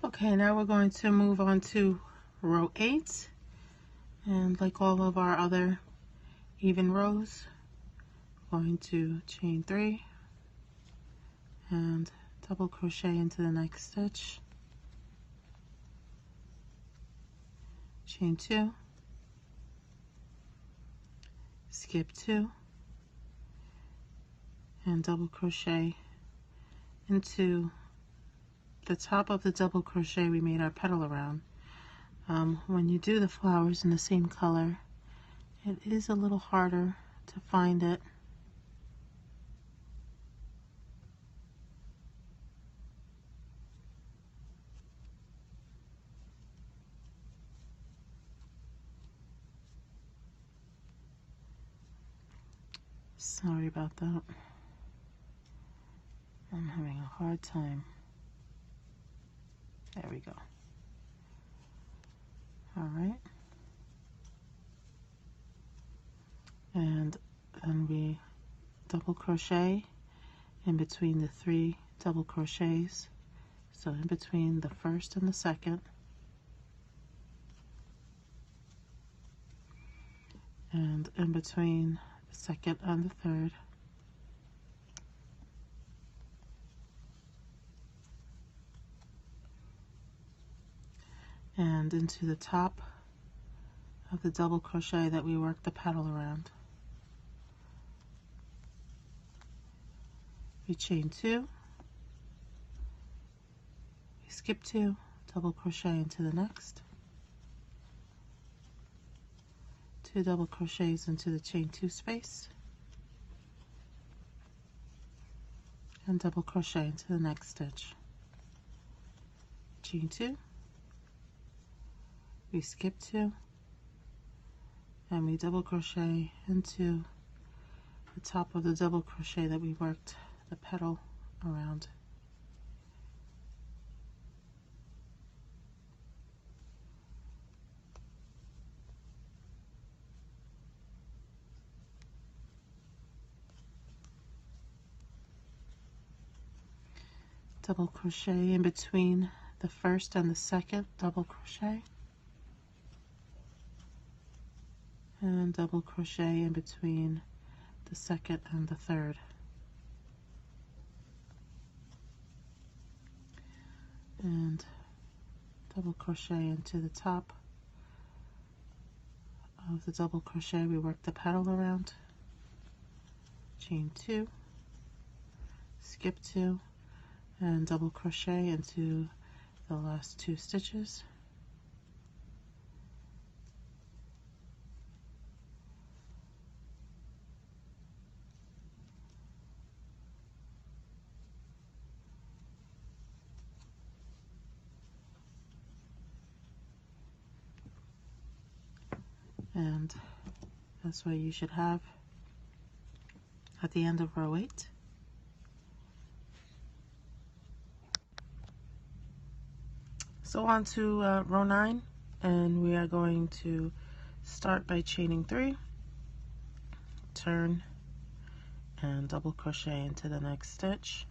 Okay, now we're going to move on to row 8, and like all of our other even rows, going to chain 3 and double crochet into the next stitch, chain 2, skip 2, and double crochet into the top of the double crochet we made our petal around. When you do the flowers in the same color, it is a little harder to find it. Sorry about that. I'm having a hard time. There we go. All right. And then we double crochet in between the 3 double crochets. So in between the first and the second. And in between the second and the third. And into the top of the double crochet that we worked the petal around. We chain 2, we skip 2, double crochet into the next, 2 double crochets into the chain 2 space, and double crochet into the next stitch, chain 2, we skip 2, and we double crochet into the top of the double crochet that we worked the petal around. Double crochet in between the first and the second double crochet, and double crochet in between the second and the third. And double crochet into the top of the double crochet we worked the petal around, chain 2, skip 2, and double crochet into the last 2 stitches, and that's what you should have at the end of row 8. So on to row 9, and we are going to start by chaining 3, turn, and double crochet into the next stitch,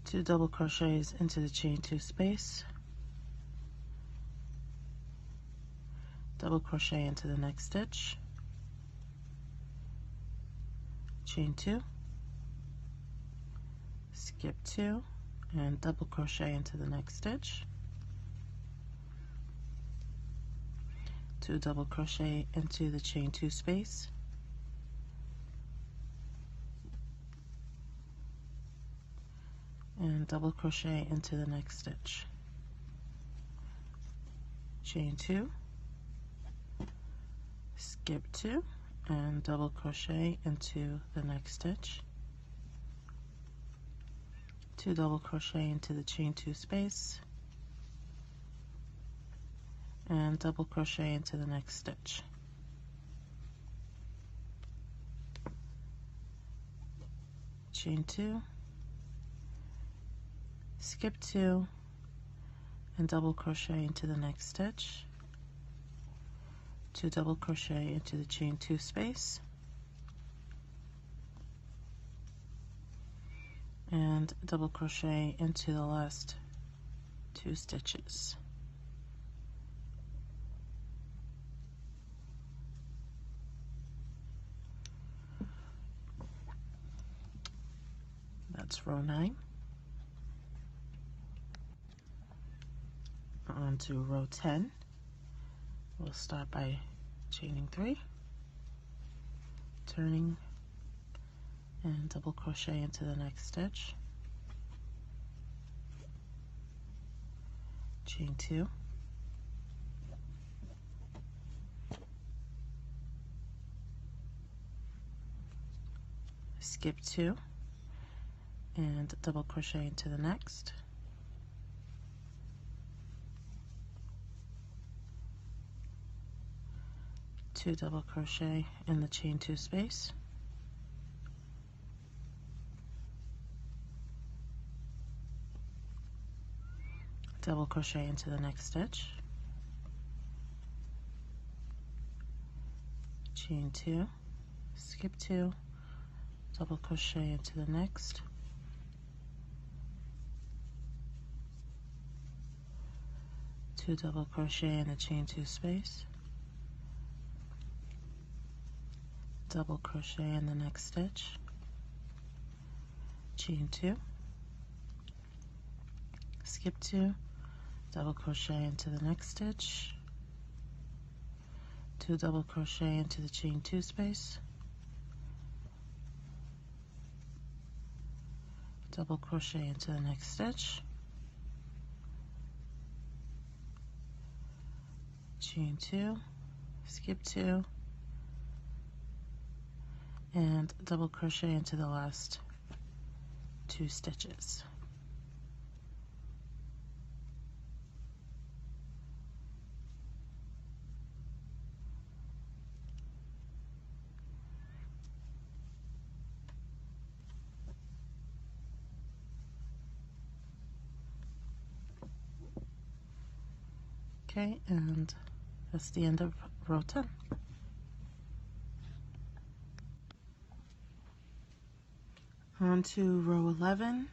2 double crochets into the chain 2 space, double crochet into the next stitch, chain 2, skip 2, and double crochet into the next stitch, 2 double crochet into the chain 2 space, and double crochet into the next stitch, chain 2, skip 2, and double crochet into the next stitch, 2 double crochet into the chain 2 space, and double crochet into the next stitch, chain 2, skip 2, and double crochet into the next stitch, 2 double crochet into the chain 2 space, and double crochet into the last 2 stitches. That's row 9. On to row 10. We'll start by chaining 3, turning, and double crochet into the next stitch, chain 2, skip 2, and double crochet into the next, two double crochet in the chain 2 space, double crochet into the next stitch, chain 2, skip 2, double crochet into the next, two double crochet in the chain 2 space, double crochet in the next stitch, chain 2, skip 2, double crochet into the next stitch, two double crochet into the chain 2 space, double crochet into the next stitch, chain 2, skip 2, and double crochet into the last 2 stitches. Okay, and that's the end of row 10. On to row 11,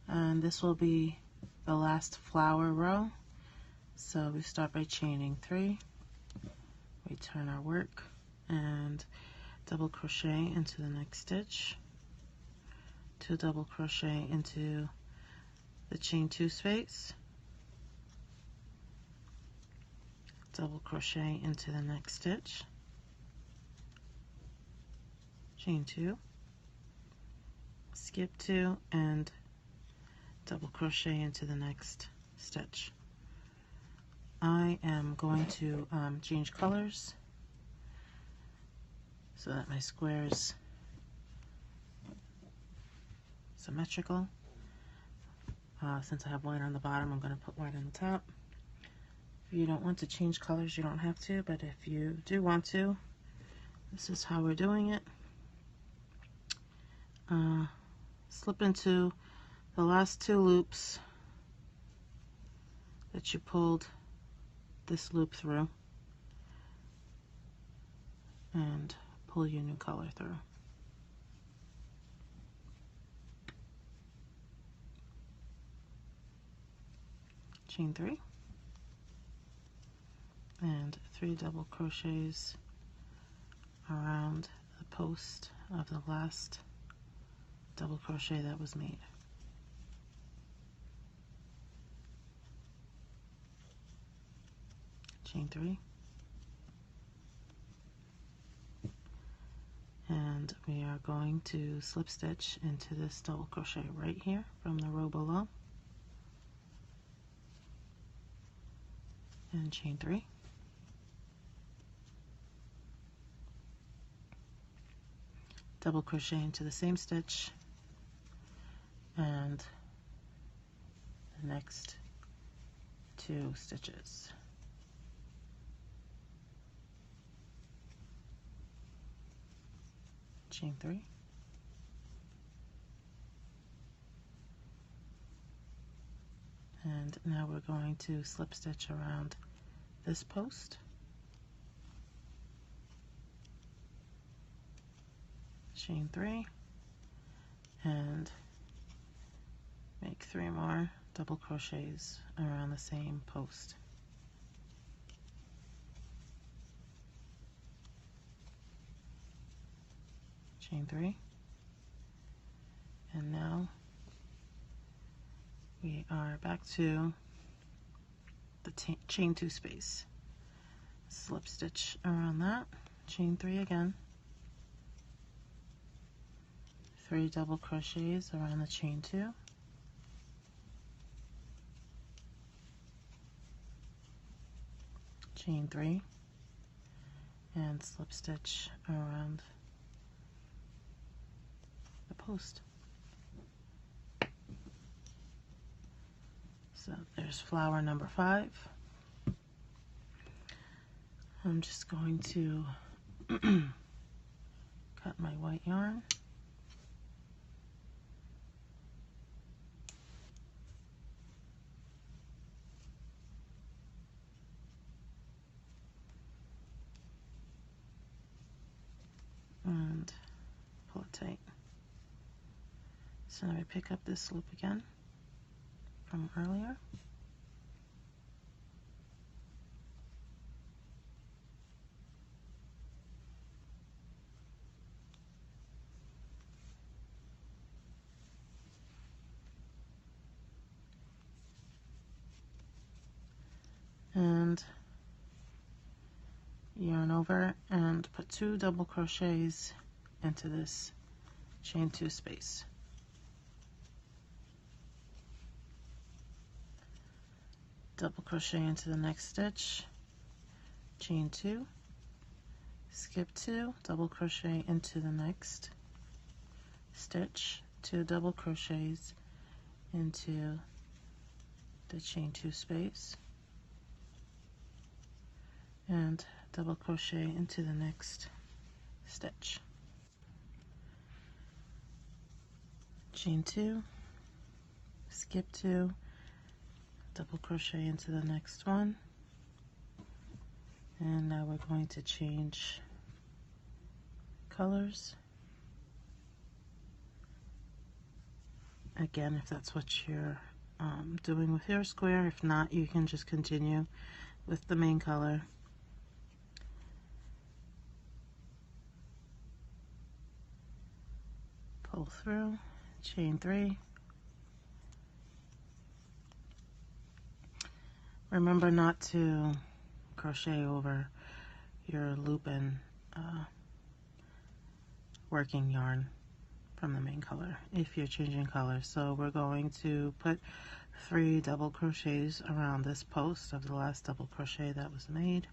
and this will be the last flower row. So we start by chaining 3, we turn our work, and double crochet into the next stitch, 2 double crochet into the chain 2 space, double crochet into the next stitch, chain 2, skip 2, and double crochet into the next stitch. I am going to change colors so that my square is symmetrical. Since I have white on the bottom, I'm going to put white on the top. If you don't want to change colors, you don't have to, but if you do want to, this is how we're doing it. Slip into the last 2 loops that you pulled this loop through and pull your new color through. Chain 3 and 3 double crochets around the post of the last double crochet that was made. Chain 3, and we are going to slip stitch into this double crochet right here from the row below, and chain 3, double crochet into the same stitch and the next 2 stitches. Chain 3, and now we're going to slip stitch around this post, chain 3, and make 3 more double crochets around the same post. Chain 3, and now we are back to the chain 2 space. Slip stitch around that, chain 3 again, 3 double crochets around the chain 2, chain 3, and slip stitch around the post. So there's flower number 5. I'm just going to cut my white yarn. And pull it tight. So now I pick up this loop again from earlier. And yarn over and put 2 double crochets into this chain 2 space. Double crochet into the next stitch, chain 2, skip 2, double crochet into the next stitch, 2 double crochets into the chain 2 space, and double crochet into the next stitch. Chain 2, skip 2, double crochet into the next one, and now we're going to change colors. Again, if that's what you're doing with your square. If not, you can just continue with the main color. Pull through, chain 3. Remember not to crochet over your loop and working yarn from the main color if you're changing colors. So we're going to put 3 double crochets around this post of the last double crochet that was made.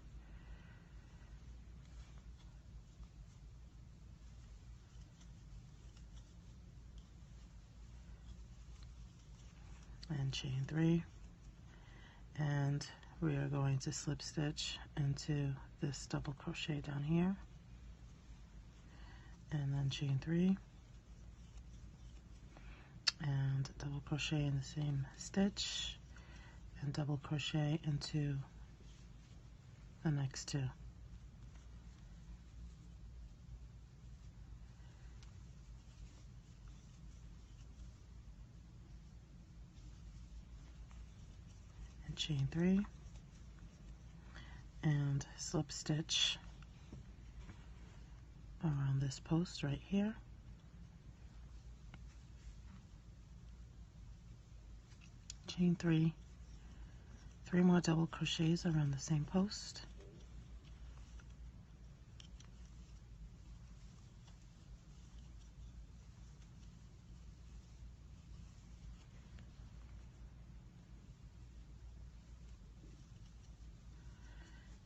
And chain 3, and we are going to slip stitch into this double crochet down here, and then chain 3 and double crochet in the same stitch and double crochet into the next 2. And chain 3 and slip stitch around this post right here. Chain 3, 3 more double crochets around the same post.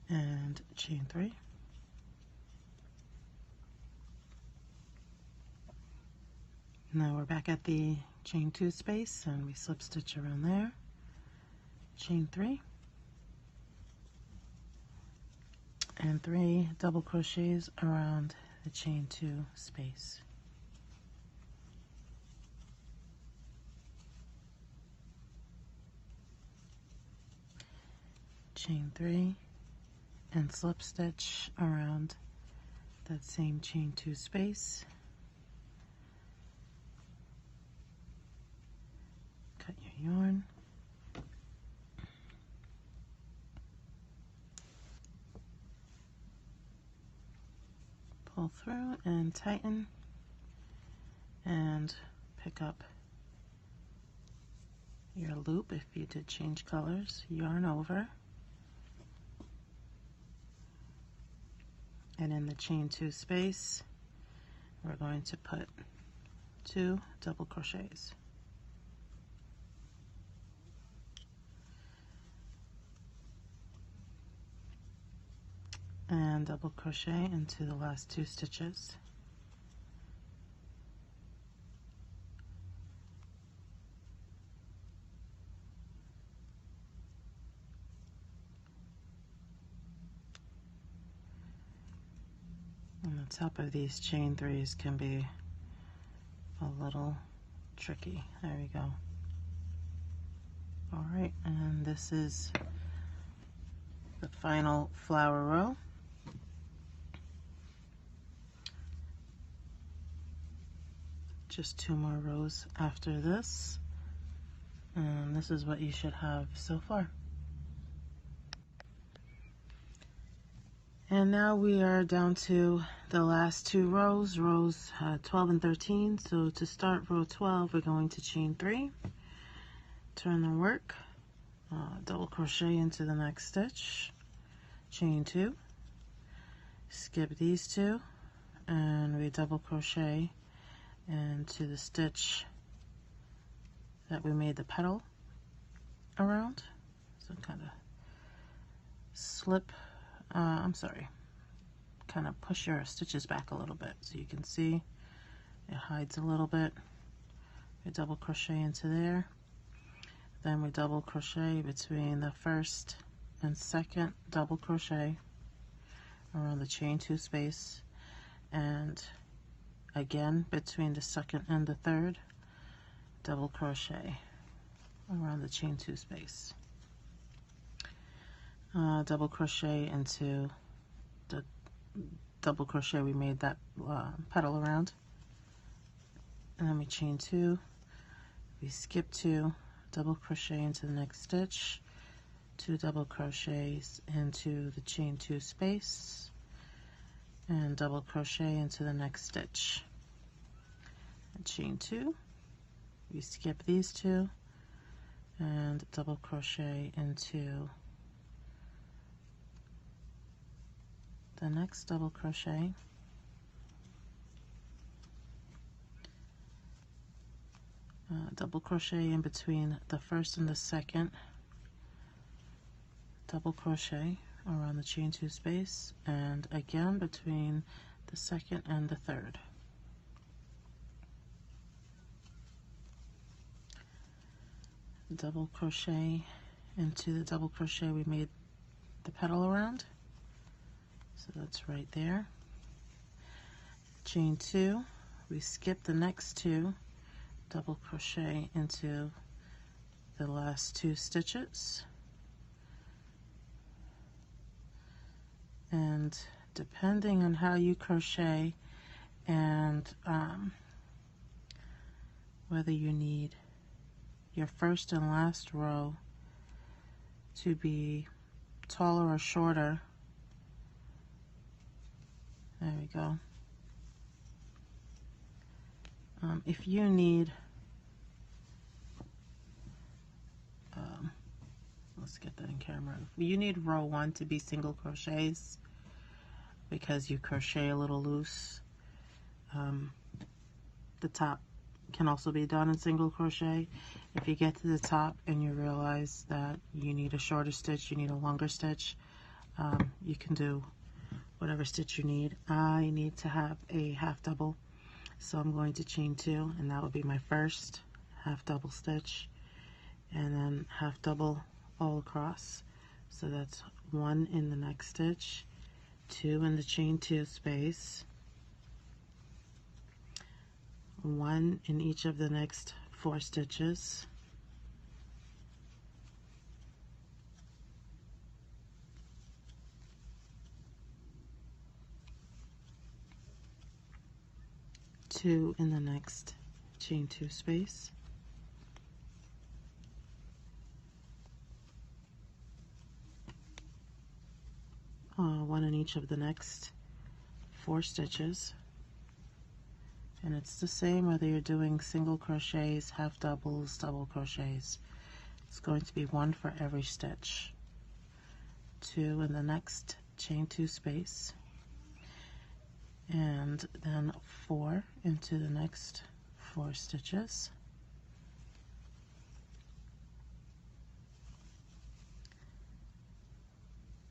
And chain 3. Now we're back at the chain 2 space, and we slip stitch around there, chain 3, and 3 double crochets around the chain 2 space. Chain 3 and slip stitch around that same chain 2 space. yarn. Pull through and tighten, and pick up your loop if you did change colors, yarn over, and in the chain 2 space we're going to put 2 double crochets. And double crochet into the last 2 stitches. On the top of these chain 3s can be a little tricky. There we go. All right, and this is the final flower row. Just 2 more rows after this, and this is what you should have so far. And now we are down to the last 2 rows, rows 12 and 13. So to start row 12, we're going to chain 3, turn the work, double crochet into the next stitch, chain 2, skip these 2, and we double crochet into the stitch that we made the petal around. So kind of slip, kind of push your stitches back a little bit so you can see it hides a little bit. We double crochet into there, then we double crochet between the first and second double crochet around the chain 2 space, and again between the second and the third double crochet around the chain 2 space. Double crochet into the double crochet we made that petal around, and then we chain 2, we skip 2, double crochet into the next stitch, 2 double crochets into the chain 2 space, and double crochet into the next stitch, and chain 2, we skip these 2, and double crochet into the next double crochet, double crochet in between the first and the second double crochet around the chain 2 space, and again between the second and the third. Double crochet into the double crochet we made the petal around, so that's right there. Chain 2, we skip the next 2, double crochet into the last 2 stitches, and depending on how you crochet and whether you need your first and last row to be taller or shorter. There we go. If you need, let's get that in camera. If you need row 1 to be single crochets because you crochet a little loose, the top can also be done in single crochet. If you get to the top and you realize that you need a shorter stitch, you need a longer stitch, you can do whatever stitch you need. I need to have a half double, so I'm going to chain 2, and that will be my first half double stitch, and then half double all across. So that's 1 in the next stitch, 2 in the chain 2 space, 1 in each of the next 4 stitches, two in the next chain 2 space, one in each of the next 4 stitches. And it's the same whether you're doing single crochets, half doubles, double crochets. It's going to be 1 for every stitch. 2 in the next chain 2 space, and then 4 into the next 4 stitches.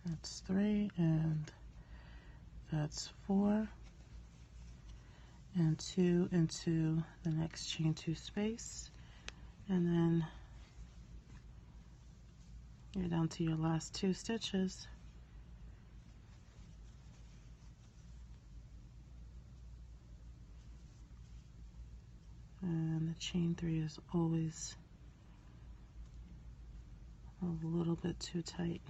That's 3, and that's 4, and 2 into the next chain 2 space, and then you're down to your last 2 stitches. And the chain 3 is always a little bit too tight.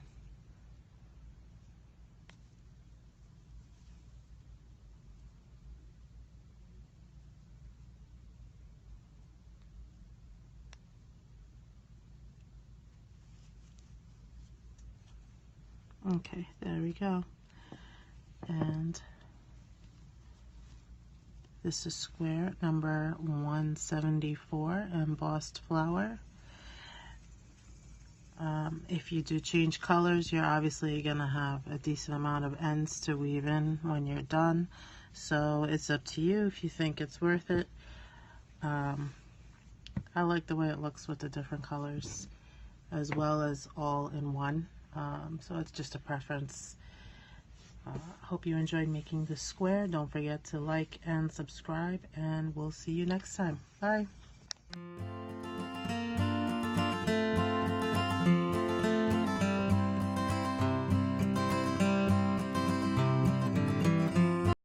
Okay, there we go. And this is square number 174, embossed flower. If you do change colors, you're obviously gonna have a decent amount of ends to weave in when you're done. So it's up to you if you think it's worth it. I like the way it looks with the different colors as well as all in one. So it's just a preference. Hope you enjoyed making this square. Don't forget to like and subscribe, and we'll see you next time. Bye.